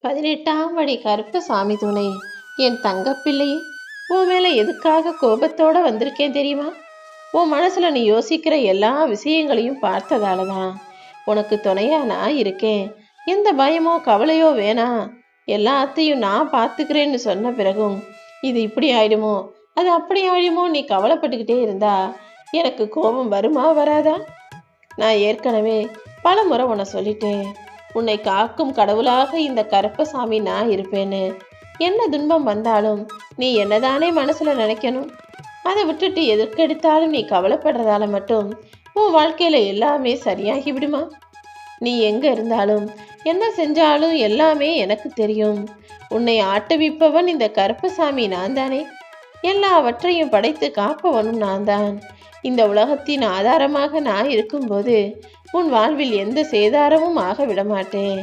18ஆம் படி கருப்பசாமி துணை. என் தங்கப்பிள்ளையே, உன் மேலே எதுக்காக கோபத்தோட வந்திருக்கேன் தெரியுமா? உன் மனசுல நீ யோசிக்கிற எல்லா விஷயங்களையும் பார்த்ததால தான். உனக்கு துணையா நான் இருக்கேன், எந்த பயமோ கவலையோ வேணாம், எல்லாத்தையும் நான் பார்த்துக்கிறேன்னு சொன்ன பிறகும் இது இப்படி ஆயிடுமோ அது அப்படி ஆயிடுமோ நீ கவலைப்பட்டுக்கிட்டே இருந்தா எனக்கு கோபம் வருமா வராதா? நான் ஏற்கனவே பல முறை உன்னை சொல்லிட்டேன், உன்னை காக்கும் கடவுளாக இந்த கருப்பசாமி நான் இருப்பேன்னு. என்ன துன்பம் வந்தாலும் நீ என்னதானே மனசுல நினைக்கணும். அதை விட்டுட்டு எதற்கெடுத்தாலும் நீ கவலைப்படுறதால மட்டும் உன் வாழ்க்கையில எல்லாமே சரியாகி விடுமா? நீ எங்க இருந்தாலும் என்ன செஞ்சாலும் எல்லாமே எனக்கு தெரியும். உன்னை ஆட்டுவிப்பவன் இந்த கருப்பசாமி நான் தானே. எல்லாவற்றையும் படைத்து காப்பவனும் நான் தான். இந்த உலகத்தின் ஆதாரமாக நான் இருக்கும்போது உன் வாழ்வில் எந்த சேதாரமும் ஆக விடமாட்டேன்.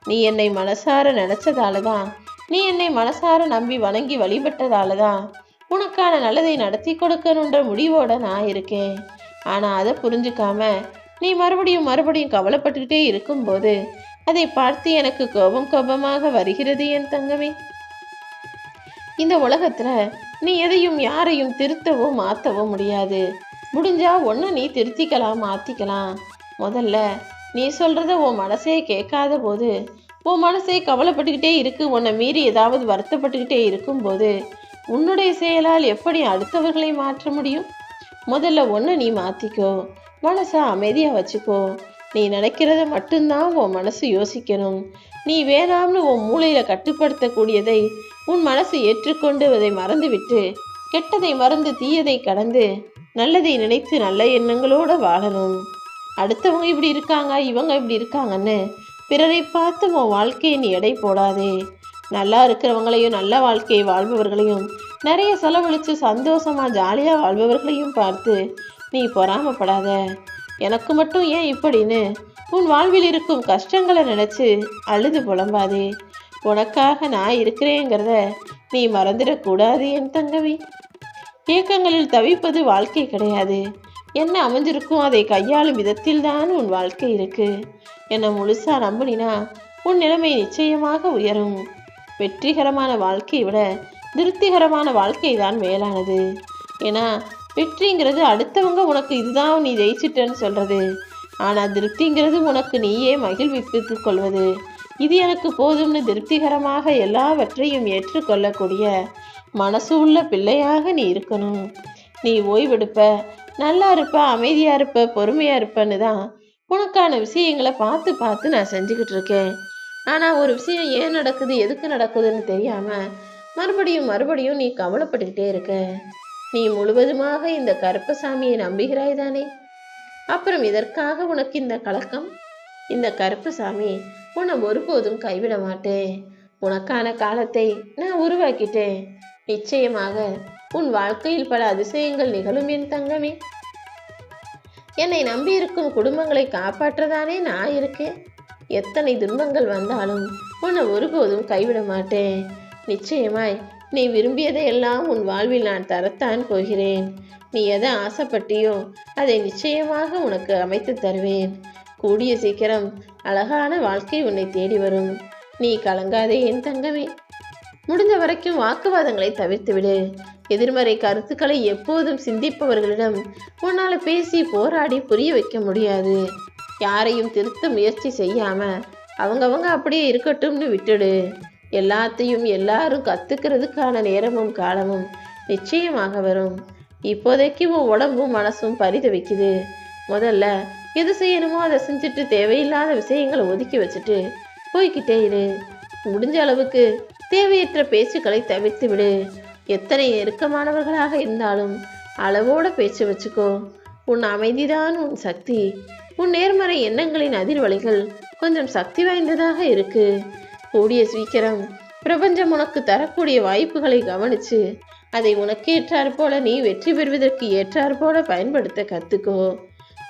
நீ என்னை மனசார நினைச்சதால தான், நீ என்னை மனசார நம்பி வணங்கி வழிபட்டதால தான் உனக்கான நல்லதை நடத்தி கொடுக்கணுன்ற முடிவோட நான் இருக்கேன். ஆனால் அதை புரிஞ்சுக்காம நீ மறுபடியும் மறுபடியும் கவலைப்பட்டுக்கிட்டே இருக்கும்போது அதை பார்த்து எனக்கு கோபமாக வருகிறது என் தங்கமே. இந்த உலகத்துல நீ எதையும் யாரையும் திருத்தவோ மாற்றவோ முடியாது. முடிஞ்சா ஒன்று நீ திருத்திக்கலாம், மாற்றிக்கலாம். முதல்ல நீ சொல்கிறத உன் மனசே கேட்காத போது, உன் மனசே கவலைப்பட்டுக்கிட்டே இருக்கு, உன்னை மீறி ஏதாவது வருத்தப்பட்டுக்கிட்டே இருக்கும்போது உன்னுடைய செயலால் எப்படி அடுத்தவர்களை மாற்ற முடியும்? முதல்ல ஒன்று நீ மாற்றிக்கோ, மனசை அமைதியாக வச்சுக்கோ. நீ நினைக்கிறத மட்டும்தான் உன் மனசு யோசிக்கணும். நீ வேணாம்னு உன் மூளையில் கட்டுப்படுத்தக்கூடியதை உன் மனசு ஏற்றுக்கொண்டு அதை மறந்துவிட்டு, கெட்டதை மறந்து தீயதை கடந்து நல்லதை நினைத்து நல்ல எண்ணங்களோடு வாழணும். அடுத்தவங்க இப்படி இருக்காங்க, இவங்க இப்படி இருக்காங்கன்னு பிறரை பார்த்து உன் வாழ்க்கையை நீ எடை போடாதே. நல்லா இருக்கிறவங்களையும் நல்ல வாழ்க்கையை வாழ்பவர்களையும் நிறைய செலவழித்து சந்தோஷமாக ஜாலியாக வாழ்பவர்களையும் பார்த்து நீ பொறாமப்படாத. எனக்கு மட்டும் ஏன் இப்படின்னு உன் வாழ்வில் இருக்கும் கஷ்டங்களை நினச்சி அழுது புலம்பாதே. உனக்காக நான் இருக்கிறேங்கிறத நீ மறந்துடக்கூடாது என் தங்கவி. ஏக்கங்களில் தவிப்பது வாழ்க்கை கிடையாது. என்ன அமைஞ்சிருக்கும் அதை கையாளும் விதத்தில் தான் உன் வாழ்க்கை இருக்கு. என்னை முழுசா நம்பினா உன் நிலைமை நிச்சயமாக உயரும். வெற்றிகரமான வாழ்க்கையை விட திருப்திகரமான வாழ்க்கை தான் மேலானது. ஏன்னா வெற்றிங்கிறது அடுத்தவங்க உனக்கு இதுதான் நீ ஜெயிச்சிட்டன்னு சொல்றது. ஆனால் திருப்திங்கிறது உனக்கு நீயே மகிழ்வித்து கொள்வது. இது எனக்கு போதும்னு திருப்திகரமாக எல்லாவற்றையும் ஏற்றுக்கொள்ளக்கூடிய மனசு உள்ள பிள்ளையாக நீ இருக்கணும். நீ ஓய்வெடுப்ப, நல்லா இருப்ப, அமைதியாக இருப்ப, பொறுமையாக இருப்பன்னு தான் உனக்கான விஷயங்களை பார்த்து பார்த்து நான் செஞ்சுக்கிட்டு இருக்கேன். ஆனால் ஒரு விஷயம் ஏன் நடக்குது, எதுக்கு நடக்குதுன்னு தெரியாமல் மறுபடியும் மறுபடியும் நீ கவலைப்பட்டுக்கிட்டே இருக்க. நீ முழுவதுமாக இந்த கருப்பசாமியை நம்புகிறாய் தானே? அப்புறம் இதற்காக உனக்கு இந்த கலக்கம்? இந்த கருப்பசாமி உன்னை ஒருபோதும் கைவிட மாட்டேன். உனக்கான காலத்தை நான் உருவாக்கிட்டேன். நிச்சயமாக உன் வாழ்க்கையில் பல அதிசயங்கள் நிகழும் என் தங்கமே. என்னை நம்பியிருக்கும் குடும்பங்களை காப்பாற்றதானே நான் இருக்கேன். எத்தனை துன்பங்கள் வந்தாலும் உன்னை ஒருபோதும் கைவிட மாட்டேன். நிச்சயமாய் நீ விரும்பியதை எல்லாம் உன் வாழ்வில் நான் தரத்தான் போகிறேன். நீ எதை ஆசைப்பட்டியோ அதை நிச்சயமாக உனக்கு அமைத்து தருவேன். கூடிய சீக்கிரம் அழகான வாழ்க்கை உன்னை தேடி வரும். நீ கலங்காதே என் தங்கமே. முடிந்த வரைக்கும் வாக்குவாதங்களை தவிர்த்துவிடு. எதிர்மறை கருத்துக்களை எப்போதும் சிந்திப்பவர்களிடம் உன்னால் பேசி போராடி புரிய வைக்க முடியாது. யாரையும் திருத்த முயற்சி செய்யாம அவங்கவங்க அப்படியே இருக்கட்டும்னு விட்டுடு. எல்லாத்தையும் எல்லாரும் கத்துக்கிறதுக்கான நேரமும் காலமும் நிச்சயமாக வரும். இப்போதைக்கு உன் உடம்பும் மனசும் பரிதவிக்குது. முதல்ல எது செய்யணுமோ அதை செஞ்சுட்டு தேவையில்லாத விஷயங்களை ஒதுக்கி வச்சுட்டு போய்கிட்டே இரு. முடிஞ்ச அளவுக்கு தேவையற்ற பேச்சுக்களை தவிர்த்து விடு. எத்தனை நெருக்கமானவர்களாக இருந்தாலும் அளவோட பேச்சு வச்சுக்கோ. உன் அமைதிதான் உன் சக்தி. உன் நேர்மறை எண்ணங்களின் அதிர்வலைகள் கொஞ்சம் சக்தி வாய்ந்ததாக இருக்கு. கூடிய சீக்கிரம் பிரபஞ்சம் உனக்கு தரக்கூடிய வாய்ப்புகளை கவனிச்சு அதை உனக்கு ஏற்றாற் போல நீ வெற்றி பெறுவதற்கு ஏற்றாற் போல பயன்படுத்த கற்றுக்கோ.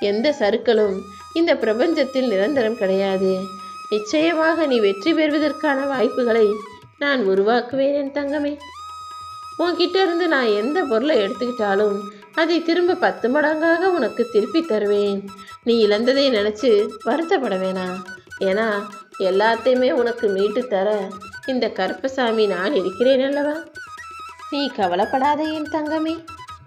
எந்த சறுக்களும் இந்த பிரபஞ்சத்தில் நிரந்தரம் கிடையாது. நிச்சயமாக நீ வெற்றி பெறுவதற்கான வாய்ப்புகளை நான் உருவாக்குவேன் என் தங்கமே. உன்கிட்ட இருந்து நான் எந்த பொருளை எடுத்துக்கிட்டாலும் அதை திரும்ப 10 மடங்காக உனக்கு திருப்பி தருவேன். நீ இழந்ததை நினைச்சு வருத்தப்பட வேணாம். ஏன்னா எல்லாத்தையுமே உனக்கு மீட்டு தர இந்த கருப்பசாமி நான் இருக்கிறேன் அல்லவா? நீ கவலைப்படாத என் தங்கமே.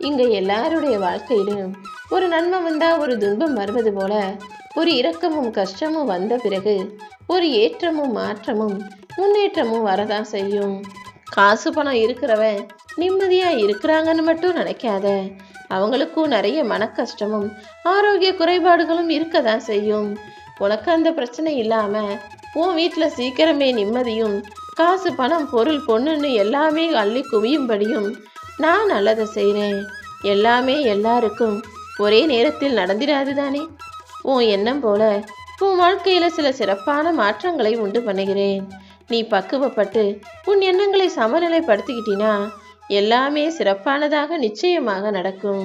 இங்க எல்லாருடைய வாழ்க்கையிலும் ஒரு நன்மை வந்தா ஒரு துன்பம் வருவது போல ஒரு இரக்கமும் கஷ்டமும் வந்த பிறகு ஒரு ஏற்றமும் மாற்றமும் முன்னேற்றமும் வரதான் செய்யும். காசு பணம் இருக்கிறவன் நிம்மதியா இருக்கிறாங்கன்னு மட்டும் நினைக்காத. அவங்களுக்கும் நிறைய மன கஷ்டமும் ஆரோக்கிய குறைபாடுகளும் இருக்கதான் செய்யும். உனக்கு அந்த பிரச்சனை இல்லாம உன் வீட்டில் சீக்கிரமே நிம்மதியும் காசு பணம் பொருள் பொண்ணுன்னு எல்லாமே அள்ளி குவியும்படியும் நான் நல்லதை செய்கிறேன். எல்லாமே எல்லாருக்கும் ஒரே நேரத்தில் நடந்திடாது தானே. உன் எண்ணம் போல உன் வாழ்க்கையில் சில சிறப்பான மாற்றங்களை உண்டு பண்ணுகிறேன். நீ பக்குவப்பட்டு உன் எண்ணங்களை சமநிலைப்படுத்திக்கிட்டினா எல்லாமே சிறப்பானதாக நிச்சயமாக நடக்கும்.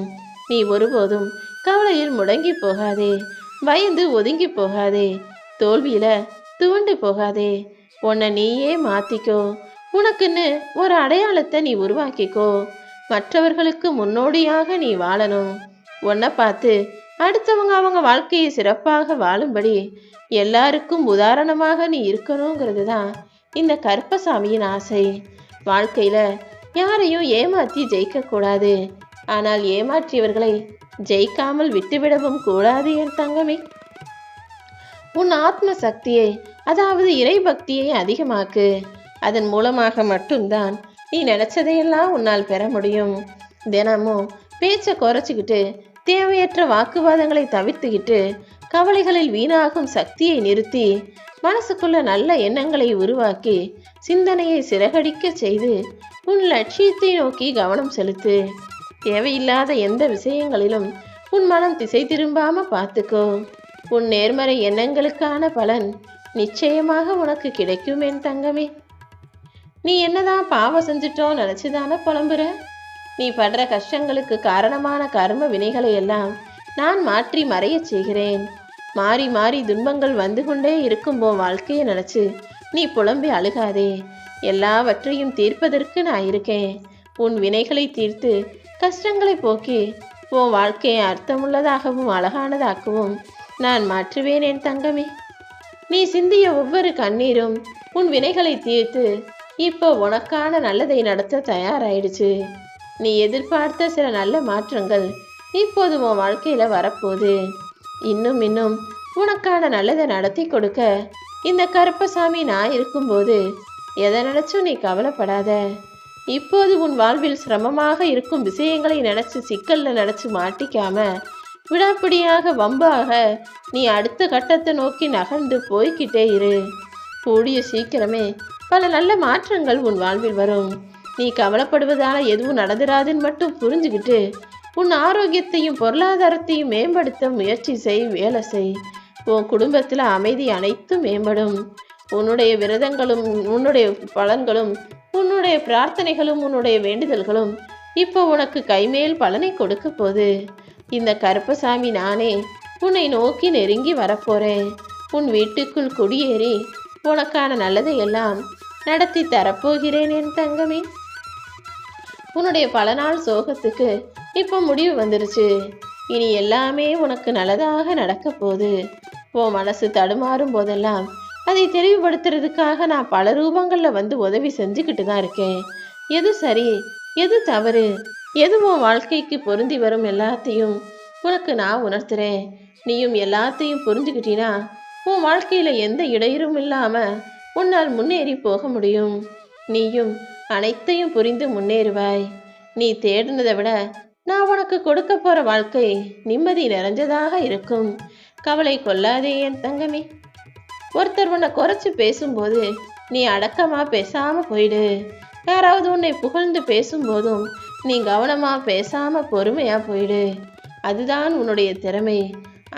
நீ ஒருபோதும் கவலையில் முடங்கி போகாதே, பயந்து ஒதுங்கி போகாதே, தோல்வியில துவண்டு போகாதே. உன்னை நீயே மாத்திக்கோ. உனக்குன்னு ஒரு அடையாளத்தை நீ உருவாக்கிக்கோ. மற்றவர்களுக்கு முன்னோடியாக நீ வாழணும். உன்னை பார்த்து அடுத்தவங்க அவங்க வாழ்க்கையை சிறப்பாக வாழும்படி எல்லாருக்கும் உதாரணமாக நீ இருக்கணுங்கிறது தான் இந்த கருப்பசாமியின் ஆசை. வாழ்க்கையில யாரையும் ஏமாற்றி ஜெயிக்கக்கூடாது. ஆனால் ஏமாற்றியவர்களை ஜெயிக்காமல் விட்டுவிடவும் கூடாது என் தங்கமே. உன் ஆத்ம சக்தியை, அதாவது இறை பக்தியை அதிகமாக்கு. அதன் மூலமாக மட்டும்தான் நீ நினைச்சதையெல்லாம் உன்னால் பெற முடியும். தினமும் பேச்சை குறைச்சிக்கிட்டு தேவையற்ற வாக்குவாதங்களை தவிர்த்துக்கிட்டு கவலைகளில் வீணாகும் சக்தியை நிறுத்தி மனசுக்குள்ள நல்ல எண்ணங்களை உருவாக்கி சிந்தனையை சிறகடிக்க செய்து உன் லட்சியத்தை நோக்கி கவனம் செலுத்து. தேவையில்லாத எந்த விஷயங்களிலும் உன் மனம் திசை திரும்பாம பார்த்துக்கோ. உன் நேர்மறை எண்ணங்களுக்கான பலன் நிச்சயமாக உனக்கு கிடைக்கும் என் தங்கமே. நீ என்னதான் பாவம் செஞ்சிட்டோம் நினைச்சுதானே புலம்புற? நீ படுற கஷ்டங்களுக்கு காரணமான கர்ம வினைகளை எல்லாம் நான் மாற்றி மறைய செய்கிறேன். மாறி மாறி துன்பங்கள் வந்து கொண்டே இருக்கும் உன் வாழ்க்கையை நினைச்சு நீ புலம்பி அழுகாதே. எல்லாவற்றையும் தீர்ப்பதற்கு நான் இருக்கேன். உன் வினைகளை தீர்த்து கஷ்டங்களை போக்கி உன் வாழ்க்கையை அர்த்தமுள்ளதாகவும் அழகானதாகவும் நான் மாற்றுவேன் என் தங்கமே. நீ சிந்திய ஒவ்வொரு கண்ணீரும் உன் வினைகளை தீர்த்து இப்போ உனக்கான நல்லதை நடத்த தயாராயிடுச்சு. நீ எதிர்பார்த்த சில நல்ல மாற்றங்கள் இப்போது உன் வாழ்க்கையில வரப்போகுது. இன்னும் இன்னும் உனக்கான நல்லதை நடத்தி கொடுக்க இந்த கருப்பசாமி நான் இருக்கும்போது எதை நினைச்சும் நீ கவலைப்படாத. இப்போது உன் வாழ்வில் சிரமமாக இருக்கும் விஷயங்களை நினைச்சு சிக்கல்ல நினைச்சு மாட்டிக்காம விடாப்பிடியாக வம்பாக நீ அடுத்த கட்டத்தை நோக்கி நகர்ந்து போய்கிட்டே இரு. கூடிய சீக்கிரமே பல நல்ல மாற்றங்கள் உன் வாழ்வில் வரும். நீ கவலைப்படுவதால எதுவும் நடந்துராதுன்னு மட்டும் புரிஞ்சுக்கிட்டு உன் ஆரோக்கியத்தையும் பொருளாதாரத்தையும் மேம்படுத்த முயற்சி செய், வேலை செய். உன் குடும்பத்தில் அமைதி அனைத்தும் மேம்படும். உன்னுடைய விரதங்களும் உன்னுடைய பலன்களும் உன்னுடைய பிரார்த்தனைகளும் உன்னுடைய வேண்டுதல்களும் இப்போ உனக்கு கைமேல் பலனை கொடுக்க போகுது. இந்த கருப்பசாமி நானே உன்னை நோக்கி நெருங்கி வரப்போறேன். உன் வீட்டுக்குள் குடியேறி உனக்கான நல்லதை எல்லாம் நடத்தி தரப்போகிறேன் என் தங்கமே. உன்னுடைய பல நாள் சோகத்துக்கு இப்போ முடிவு வந்துருச்சு. இனி எல்லாமே உனக்கு நல்லதாக நடக்க போகுது. உன் மனசு தடுமாறும் போதெல்லாம் அதை தெளிவுபடுத்துறதுக்காக நான் பல ரூபங்களில் வந்து உதவி செஞ்சுக்கிட்டு தான் இருக்கேன். எது சரி எது தவறு எது உன் வாழ்க்கைக்கு பொருந்தி வரும் எல்லாத்தையும் உனக்கு நான் உணர்த்துறேன். நீயும் எல்லாத்தையும் புரிஞ்சுக்கிட்டீன்னா உன் வாழ்க்கையில் எந்த இடையூறும் இல்லாமல் உன்னால் முன்னேறி போக முடியும். நீயும் அனைத்தையும் புரிந்து முன்னேறுவாய். நீ தேடினதை விட நான் உனக்கு கொடுக்க போகிற வாழ்க்கை நிம்மதி நிறைஞ்சதாக இருக்கும். கவலை கொள்ளாதே என் தங்கமே. ஒருத்தர் உன்னை குறைச்சி பேசும்போது நீ அடக்கமாக பேசாமல் போயிடு. யாராவது உன்னை புகழ்ந்து பேசும்போதும் நீ கவனமாக பேசாமல் பொறுமையாக போயிடு. அதுதான் உன்னுடைய திறமை.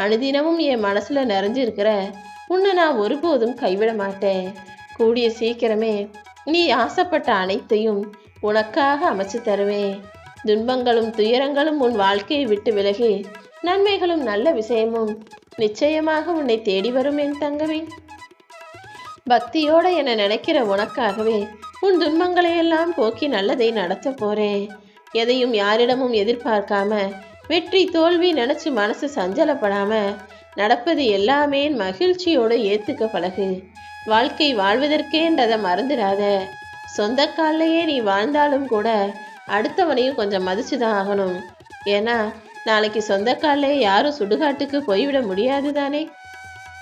அனுதினமும் என் மனசில் நிறைஞ்சிருக்கிற உன்னை நான் ஒருபோதும் கைவிட மாட்டேன். கூடிய சீக்கிரமே நீ ஆசைப்பட்ட அனைத்தையும் உனக்காக அமைச்சு தருவேன். துன்பங்களும் துயரங்களும் உன் வாழ்க்கையை விட்டு விலகி நன்மைகளும் நல்ல விஷயமும் நிச்சயமாக உன்னை தேடி வரும் என் தங்கமே. பக்தியோட என்னை நினைக்கிற உனக்காகவே உன் துன்பங்களை எல்லாம் போக்கி நல்லதை நடத்த போறேன். எதையும் யாரிடமும் எதிர்பார்க்காம வெற்றி தோல்வி நினைச்சு மனசு சஞ்சலப்படாம நடப்பது எல்லாமே மகிழ்ச்சியோடு ஏத்துக்க பழகு. வாழ்க்கை வாழ்வதற்கேன்றதை மறந்துடாத. சொந்த கால்லையே நீ வாழ்ந்தாலும் கூட அடுத்தவனையும் கொஞ்சம் மதிச்சுதான் ஆகணும். ஏன்னா நாளைக்கு சொந்த கால்லே யாரும் சுடுகாட்டுக்கு போய்விட முடியாது தானே.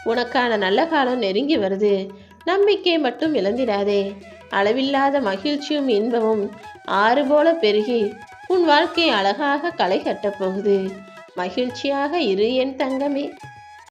உனக்கான நல்ல காலம் நெருங்கி வருது. நம்பிக்கை மட்டும் இழந்திடாதே. அளவில்லாத மகிழ்ச்சியும் இன்பமும் ஆறு போல பெருகி உன் வாழ்க்கை அழகாக களை கட்டப் போகுது. மகிழ்ச்சியாக இரு என் தங்கமே.